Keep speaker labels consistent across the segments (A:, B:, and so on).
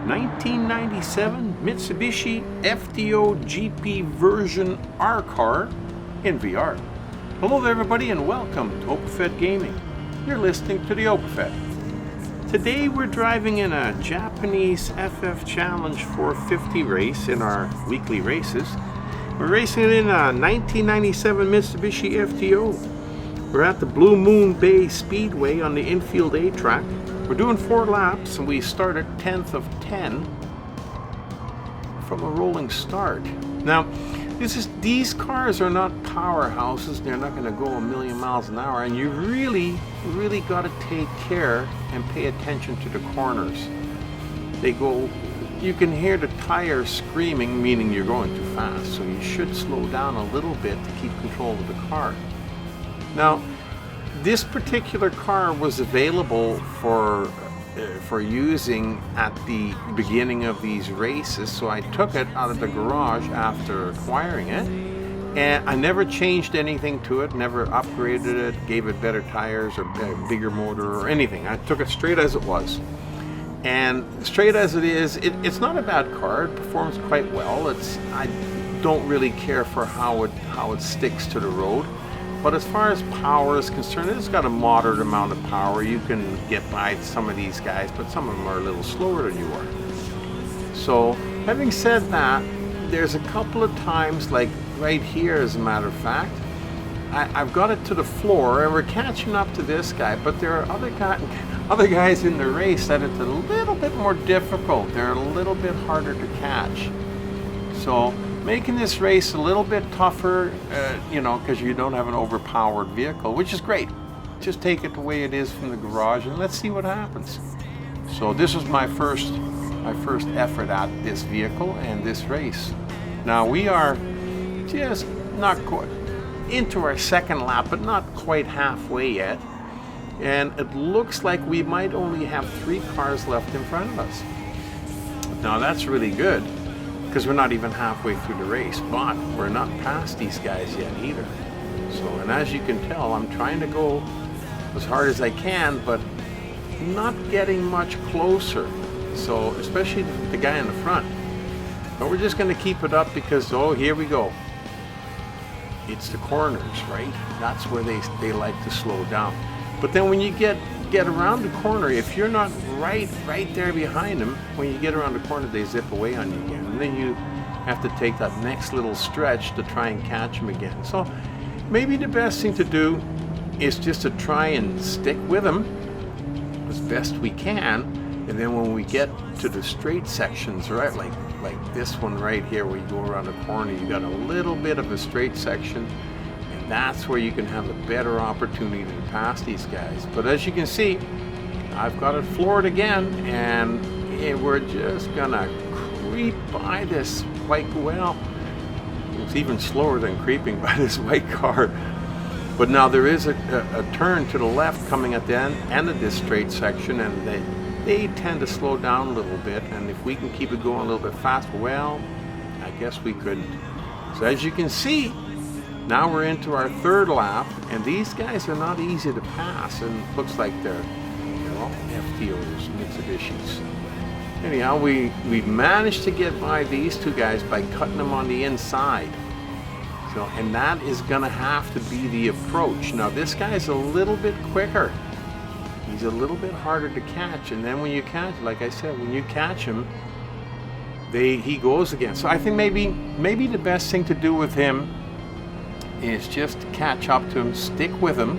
A: 1997 Mitsubishi FTO GP version R car in VR. Hello there everybody and welcome to OpenFed Gaming. You're listening to the OpenFed. Today we're driving in a Japanese FF Challenge 450 race in our weekly races. We're racing it in a 1997 Mitsubishi FTO. We're at the Blue Moon Bay Speedway on the Infield A track. We're doing 4 laps and we start at 10th of 10 from a rolling start. Now, these cars are not powerhouses. They're not going to go a million miles an hour, and you really got to take care and pay attention to the corners. You can hear the tires screaming, meaning you're going too fast, so you should slow down a little bit to keep control of the car. Now, this particular car was available for using at the beginning of these races, so I took it out of the garage after acquiring it, and I never changed anything to it, never upgraded it, gave it better tires or a bigger motor or anything. I took it straight as it was. And straight as it is, it's not a bad car. It performs quite well. I don't really care for how it sticks to the road. But as far as power is concerned, it's got a moderate amount of power. You can get by some of these guys, but some of them are a little slower than you are. So, having said that, there's a couple of times, like right here as a matter of fact, I've got it to the floor and we're catching up to this guy, but there are other guys in the race that it's a little bit more difficult. They're a little bit harder to catch. So, making this race a little bit tougher, because you don't have an overpowered vehicle, which is great. Just take it the way it is from the garage and let's see what happens. So this was my first effort at this vehicle and this race. Now we are just not quite into our second lap, but not quite halfway yet. And it looks like we might only have 3 cars left in front of us. Now that's really good, because we're not even halfway through the race, but we're not past these guys yet either. So, and as you can tell, I'm trying to go as hard as I can, but not getting much closer. So, especially the guy in the front. But we're just going to keep it up because, here we go. It's the corners, right? That's where they like to slow down. But then when you get around the corner, if you're not right there behind them, when you get around the corner, they zip away on you again. And then you have to take that next little stretch to try and catch them again. So maybe the best thing to do is just to try and stick with them as best we can. And then when we get to the straight sections, right, like this one right here, where you go around the corner, you got a little bit of a straight section. That's where you can have a better opportunity to pass these guys. But as you can see, I've got it floored again, and we're just gonna creep by this white, well, it's even slower than creeping by this white car. But now there is a turn to the left coming at the end of this straight section, and they tend to slow down a little bit, and if we can keep it going a little bit faster, well, I guess we couldn't. So as you can see, now we're into our 3rd lap, and these guys are not easy to pass, and it looks like they're all FTOs, Mitsubishis. Anyhow, we managed to get by these 2 guys by cutting them on the inside. So, and that is going to have to be the approach. Now this guy's a little bit quicker. He's a little bit harder to catch, and then when you catch, like I said, when you catch him, he goes again. So I think maybe the best thing to do with him is just catch up to him, stick with him,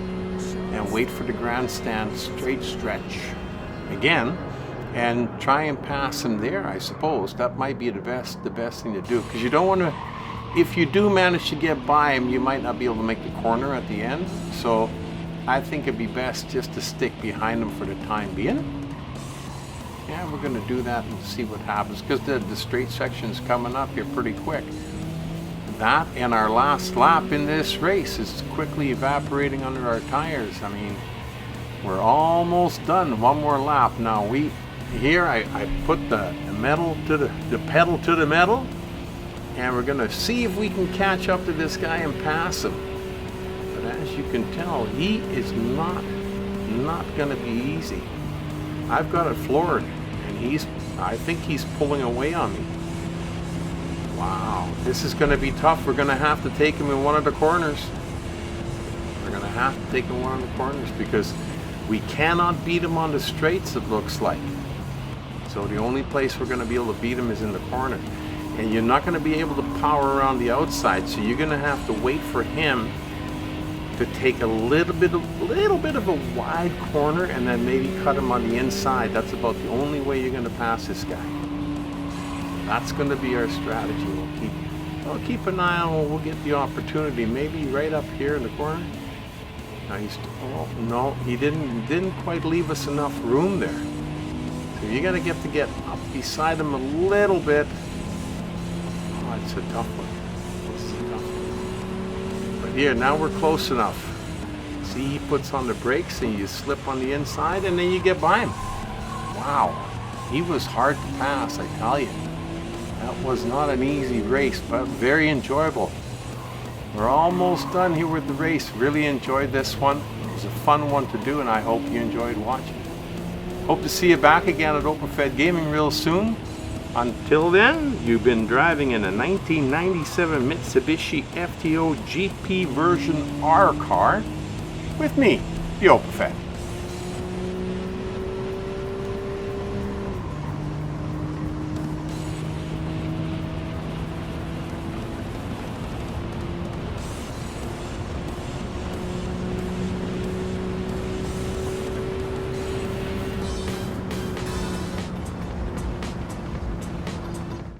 A: and wait for the grandstand straight stretch again, and try and pass him there. I suppose that might be the best thing to do, because you don't want to. If you do manage to get by him, you might not be able to make the corner at the end. So I think it'd be best just to stick behind him for the time being. Yeah, we're going to do that and see what happens, because the straight section's coming up here pretty quick. That and our last lap in this race is quickly evaporating under our tires. I mean, we're almost done. 1 more lap. Now I put the pedal to the metal, and we're gonna see if we can catch up to this guy and pass him. But as you can tell, he is not gonna be easy. I've got it floored, and I think he's pulling away on me. Wow, this is going to be tough. We're going to have to take him in one of the corners. We're going to have to take him in one of the corners because we cannot beat him on the straights, it looks like. So the only place we're going to be able to beat him is in the corner. And you're not going to be able to power around the outside, so you're going to have to wait for him to take a little bit of a wide corner and then maybe cut him on the inside. That's about the only way you're going to pass this guy. That's going to be our strategy. We'll keep an eye on. We'll get the opportunity. Maybe right up here in the corner. Oh no, he didn't quite leave us enough room there. So you got to get up beside him a little bit. Oh, it's a tough one. This is a tough one. But here, now we're close enough. See, he puts on the brakes and you slip on the inside and then you get by him. Wow, he was hard to pass, I tell you. That was not an easy race, but very enjoyable. We're almost done here with the race. Really enjoyed this one. It was a fun one to do and I hope you enjoyed watching. Hope to see you back again at OpenFed Gaming real soon. Until then, you've been driving in a 1997 Mitsubishi FTO GP version R car with me, the OpenFed.